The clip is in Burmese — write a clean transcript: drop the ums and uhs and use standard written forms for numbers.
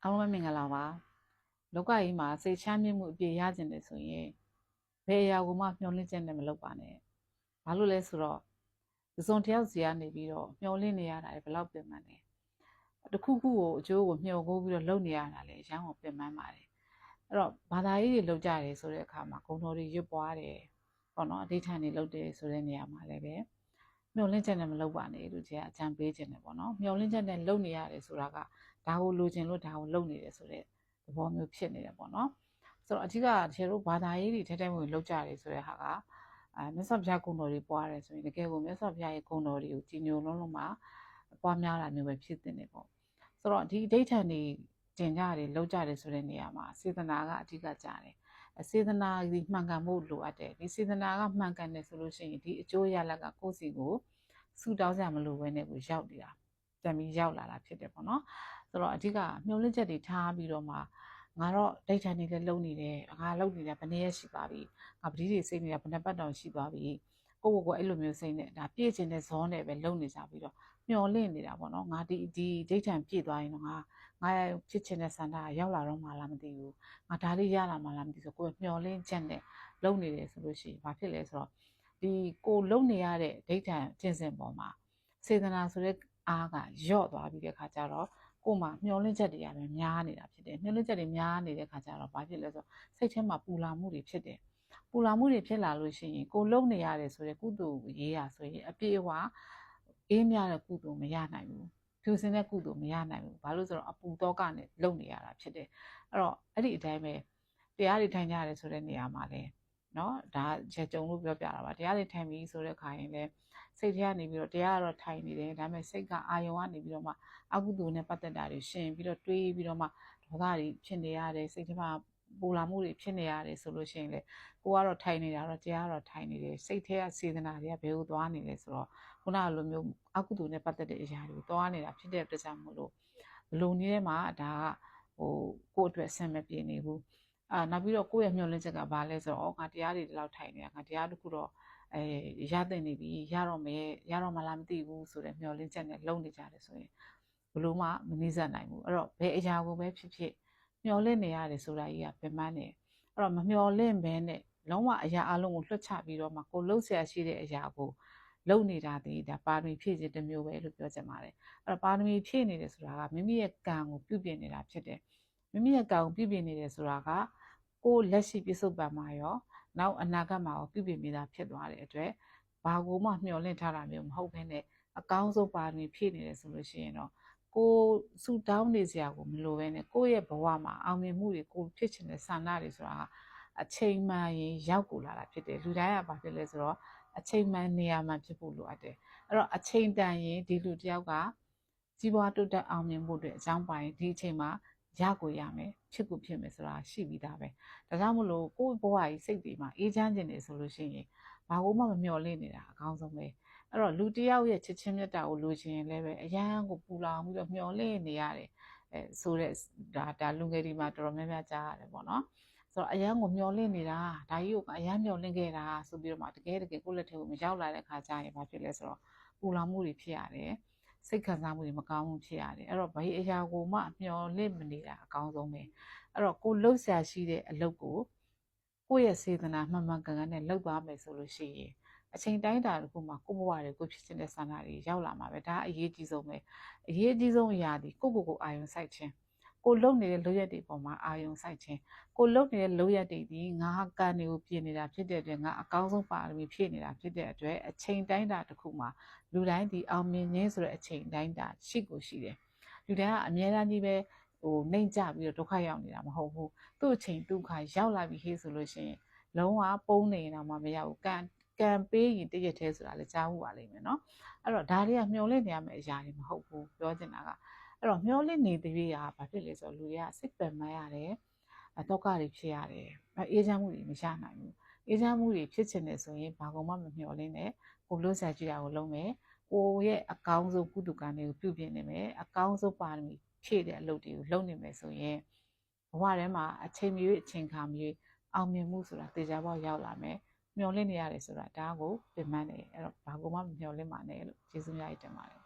အားလုံးပဲမင်္ဂလာပါလောကကြီးမှာစိတ်ချမ်းမြေ့မှုအပြည့်ရခြင်းတယ်ဆိုရင်ဘယ်အရာကိုမှမျှော်လင့်ချက်နဲ့မလုပ်ပါနဲ့ဘာလို့လဲဆိုတော့ဒီစုံတယောက်စီကနေပြီးတော့မျှော်လင့်နေရတာဘယ်လောက်ပင်ပန်းလဲတခုခုကိုအကျိုးကိုမျှော်ကိုးပြီးတော့လုပ်နေရတာလေအရန်ကိုပင်ပန်းပါတယ်အဲ့တော့ဘာသာရေးတွေလုပ်ကြတယ်ဆိုတဲ့အခါမှာဂုဏ်တော်တွေရွတ်ပွားတယ်ပေါ့နော်အဋ္ဌာန်တွေလုပ်တယ်ဆိုတဲ့နေရာမှာလည်းပဲမျှော်လင့်ချက်နဲ့မလုပ်ပါနဲ့လို့ကြီးကအကြံပေးခြင်းတယ်ပေါ့နော်မျှော်လင့်ချက်နဲ့လုပ်နေရတယ်ဆိုတာကဒါကိုလိုချင်လို့ဒါကိုလုပ်နေတယ်ဆိုတဲ့သဘောမျိုးဖြစ်နေတယ်ပေါ့နော်ဆိုတော့အဓိကတကယ်လို့ဘာသာရေးတွေထဲထဲဝင်လုပ်ကြတယ်ဆိုတဲ့ဟာကမြတ်စွာဘုရားဂုဏ်တော်တွေပွားတယ်ဆိုရင်တကယ်ကိုမြတ်စွာဘုရားရဲ့ဂုဏ်တော်တွေကိုကြည်ညိုလုံးလုံးမှာပွားများတာမျိုးပဲဖြစ်တဲ့ပေါ့ဆိုတော့ဒီအဋ္ဌာန်တွေတင်ကြတယ်လုပ်ကြတယ်ဆိုတဲ့နေရာမှာစေတနာကအဓိကကြတယ်စေတနာဒီမှန်ကန်မှုလိုအပ်တယ်ဒီစေတနာကမှန်ကန်တယ်ဆိုလို့ရှိရင်ဒီအကျိုးရလဒ်ကကိုယ့်စီကိုဆူတောင်းစရာမလိုဘဲနဲ့ကိုရောက်နေတာပြန်ပြီးရောက်လာတာဖြစ်တယ်ပေါ့နော်ဆိုတော့အဓိကမျှော်လင့်ချက်တွေထားပြီးတော့မှငါတော့ဒိဋ္ဌာန်တွေလည်းလုပ်နေတယ်ငါလုပ်နေတာဘယ်နည်းရရှိပါပြီငါပတိတွေစိတ်နေတာဘယ်နှပတ်တောင်ရှိသွားပြီကိုယ့်ကိုယ်အဲ့လိုမျိုးစိတ်နဲ့ဒါပြည့်ချင်တဲ့ဇောနဲ့ပဲလုပ်နေကြပြီးတော့မျှော်လင့်နေတာပေါ့နော်ငါဒီဒိဋ္ဌာန်ပြည့်သွားရင်တော့ငါဖြစ်ချင်တဲ့ဆန္ဒရောက်လာတော့မှလားမသိဘူးငါဒါလေးရလာမှလားမသိဘူးဆိုကိုယ်မျှော်လင့်ချက်နဲ့လုပ်နေတယ်ဆိုလို့ရှိရင်ဘာဖြစ်လဲဆိုတော့ဒီကိုလုံနေရတဲ့ဒိဋ္ဌာန်ကျင့်စဉ်ပေါ်မှာစေတနာဆိုတဲ့အားကယော့သွားပြီးတဲ့ခါကျတော့ကိုယ်မှာမျောလင့်ချက်တွေကပဲများနေတာဖြစ်တယ်မျောလင့်ချက်တွေများနေတဲ့ခါကျတော့ဘာဖြစ်လဲဆိုစိတ်ထဲမှာပူလာမှုတွေဖြစ်တယ်ပူလာမှုတွေဖြစ်လာလို့ရှိရင်ကိုလုံနေရတယ်ဆိုတဲ့ကုသိုလ်ရေးရဆိုရင်အပြည့်အဝအေးမြတဲ့ကုသိုလ်မရနိုင်ဘူးဖြူစင်တဲ့ကုသိုလ်မရနိုင်ဘူးဘာလို့ဆိုတော့အပူတော့ကနဲ့လုံနေရတာဖြစ်တယ်အဲ့တော့အဲ့ဒီအတိုင်းပဲတရားတွေထိုင်ကြရတယ်ဆိုတဲ့နေရာမှာလဲနော်ဒါချက်ကြုံလို့ပြောပြတာပါတရားတွေထိုင်ပြီးဆိုတဲ့ခါရင်လဲစိတ်ထဲကနေပြီးတော့တရားကတော့ထိုင်နေတယ်ဒါပေမဲ့စိတ်ကအာယုံကနေပြီးတော့မှအကုသိုလ်နဲ့ပတ်သက်တာတွေရှင်ပြီးတော့တွေးပြီးတော့မှဒေါသတွေဖြစ်နေရတယ်စိတ်ထဲမှာပူလာမှုတွေဖြစ်နေရတယ်ဆိုလို့ရှိရင်လေကိုကတော့ထိုင်နေတာတော့တရားကတော့ထိုင်နေတယ်စိတ်ထဲကစေတနာတွေကဘယ်ကိုသွားနေလဲဆိုတော့ခုနကလိုမျိုးအကုသိုလ်နဲ့ပတ်သက်တဲ့အရာတွေသွားနေတာဖြစ်တဲ့အတွက်ကြောင့်မို့လို့ဘလုံနည်းထဲမှာဒါကကိုယ့်အတွက်အဆင်မပြေနေဘူးနောက်ပြီးတော့ကိုယ့်ရဲ့မျှော်လင့်ချက်ကဘာလဲဆိုတော့ငါတရားတွေဒီလောက်ထိုင်နေတာငါတရားတစ်ခုတော့ရတဲ့နေပြီရတော့မလားမသိဘူးဆိုတဲ့မျှော်လင့်ချက်နဲ့လုံနေကြတယ်ဆိုရင်ဘလို့မှမနှိစက်နိုင်ဘူးအဲ့တော့ဘယ်အရာကိုပဲဖြစ်ဖြစ်မျှော်လင့်နေရတယ်ဆိုတာကြီးကပင်ပန်းတယ်အဲ့တော့မမျှော်လင့်ဘဲနဲ့လုံးဝအရာအလုံးကိုလွှတ်ချပြီးတော့မှကိုလှုပ်ရှားရှိတဲ့အရာကိုလုံနေတာဒီဒါပါရမီဖြည့်ခြင်းတစ်မျိုးပဲလို့ပြောချင်ပါတယ်အဲ့တော့ပါရမီဖြည့်နေတယ်ဆိုတာကမိမိရဲ့ကံကိုပြုပြင်နေတာဖြစ်တယ်မိမိရဲ့ကံကိုပြုပြင်နေတယ်ဆိုတာကကိုလက်ရှိပြစ္ဆုတ်ပံမှာရောနောက်အနာဂတ်မှာရောပြုပြင်မိတာဖြစ်သွားတဲ့အတွက်ဘာကိုမှမျှော်လင့်ထားတာမျိုးမဟုတ်ဘဲနဲ့အကောင်းဆုံးပါရမီဖြည့်နေတယ်ဆိုလို့ရှိရင်တော့ကိုဆူတောင်းနေစရာကိုမလိုဘဲနဲ့ကိုယ့်ရဲ့ဘဝမှာအောင်မြင်မှုတွေကိုဖြစ်ချင်တဲ့ဆန္ဒတွေဆိုတာအချိန်မှန်ရင်ရောက်ကိုလာတာဖြစ်တယ်လူတိုင်းကဘာဖြစ်လဲဆိုတော့အချိန်မှန်နေရာမှဖြစ်ဖို့လိုအပ်တယ်အဲ့တော့အချိန်တန်ရင်ဒီလူတယောက်ကကြီးပွားတိုးတက်အောင်မြင်မှုတွေအကြောင်းပိုင်းဒီအချိန်မှာရကိုရမယ်ဖြစ်ကိုဖြစ်မယ်ဆိုတာရှိပြီးသားပဲဒါကြောင့်မလို့ကိုယ့်ဘဝကြီးစိတ်တွေမှာအေးချမ်းခြင်းနေဆိုလို့ရှိရင်ဘာကိုမှမမျှော်လင့်နေတာအကောင်းဆုံးပဲအဲ့တော့လူတယောက်ရဲ့ချစ်ချင်းမြတ်တာကိုလိုချင်ရင်လည်းပဲအရန်ကိုပူလောင်ပြီးတော့မျှော်လင့်နေရတယ်ဆိုတဲ့ဒါလူငယ်တွေမှာတော်တော်များများကြားရတယ်ပေါ့နော်ဆိုတော့အရန်ကိုမျှော်လင့်နေတာဒါကြီးကိုအရန်မျှော်လင့်ခဲ့တာဆိုပြီးတော့မှတကယ်ကိုယ့်လက်ထဲကိုမရောက်လာတဲ့ခါကျရင်ဘာဖြစ်လဲဆိုတော့ပူလောင်မှုတွေဖြစ်ရတယ်စိတ်ခံစားမှုတွေမကောင်းမှုဖြစ်ရတယ်အဲ့တော့ဘယ်အရာကိုမှမျှော်လင့်မနေတာအကောင်းဆုံးပဲအဲ့တော့ကိုလှုပ်ရှားရှိတဲ့အလုပ်ကိုကိုယ့်ရဲ့စေတနာမှန်မှန်ကန်ကန်နဲ့လုပ်သွားမယ်ဆိုလို့ရှိရင်အချိန်တိုင်းတာတစ်ခုမှာကိုယ့်ဘဝတွေကိုဖြစ်ချင်တဲ့ဆန္ဒတွေရောက်လာမှာပဲဒါအရေးကြီးဆုံးပဲအရေးကြီးဆုံးအရာဒီကိုအာရုံစိုက်ခြင်းကိုလုံနေတဲ့လုပ်ရက်တွေပေါ်မှာအာရုံစိုက်ခြင်းကိုလုံနေတဲ့လုပ်ရက်တွေဒီငါကံတွေကိုပြင်နေတာဖြစ်တဲ့အတွက်ငါအကောင်းဆုံးပါရမီဖြည့်နေတာဖြစ်တဲ့အတွက်အချိန်တိုင်းတာတစ်ခုမှာလူတိုင်းဒီအောင်မြင်ခြင်းဆိုတဲ့အချိန်တိုင်းတာရှိကိုရှိတယ်လူတိုင်းကအများအားကြီးပဲနှိမ့်ကြပြီးတော့ဒုက္ခရောက်နေတာမဟုတ်ဘူးသူ့အချိန်ဒုက္ခရောက်လာပြီဟေ့ဆိုလို့ရှိရင်လုံးဝပုံနေနေတာမှမရဘူးကံပေးရင်တည့်ရထဲဆိုတာလည်းကြားဖို့ပါလိမ့်မယ်နော်အဲ့တော့ဒါတွေကမျောလင့်နေရမယ့်အရာတွေမဟုတ်ဘူးပြောချင်တာကအဲ့တော့မျောလင့်နေတဲ့တွေကဘာဖြစ်လဲဆိုတော့လူတွေကစိတ်ပင်ပန်းရတယ်တောကတွေဖြစ်ရတယ်အေးချမ်းမှုတွေမရနိုင်ဘူးအေးချမ်းမှုတွေဖြစ်ချင်တယ်ဆိုရင်ဘာကုန်မှမမျှော်လင့်နဲ့ကိုလို့ဆရာကြည့်တာကိုလုံးမယ်ကိုရဲ့အကောင်းဆုံးကုသကံတွေကိုပြုပြင်နေမယ်အကောင်းဆုံးပါရမီဖြည့်တဲ့အလုပ်တွေကိုလုပ်နေမယ်ဆိုရင်ဘဝထဲမှာအချိန်မီအချိန်ခါမီအောင်မြင်မှုဆိုတာတေချာပေါက်ရောက်လာမယ်မျှော်လင့်နေရတယ်ဆိုတာဒါကိုပြင်ပန်းတယ်အဲ့တော့ဘာကုန်မှမမျှော်လင့်ပါနဲ့လို့ကျေးဇူးများတင်ပါတယ်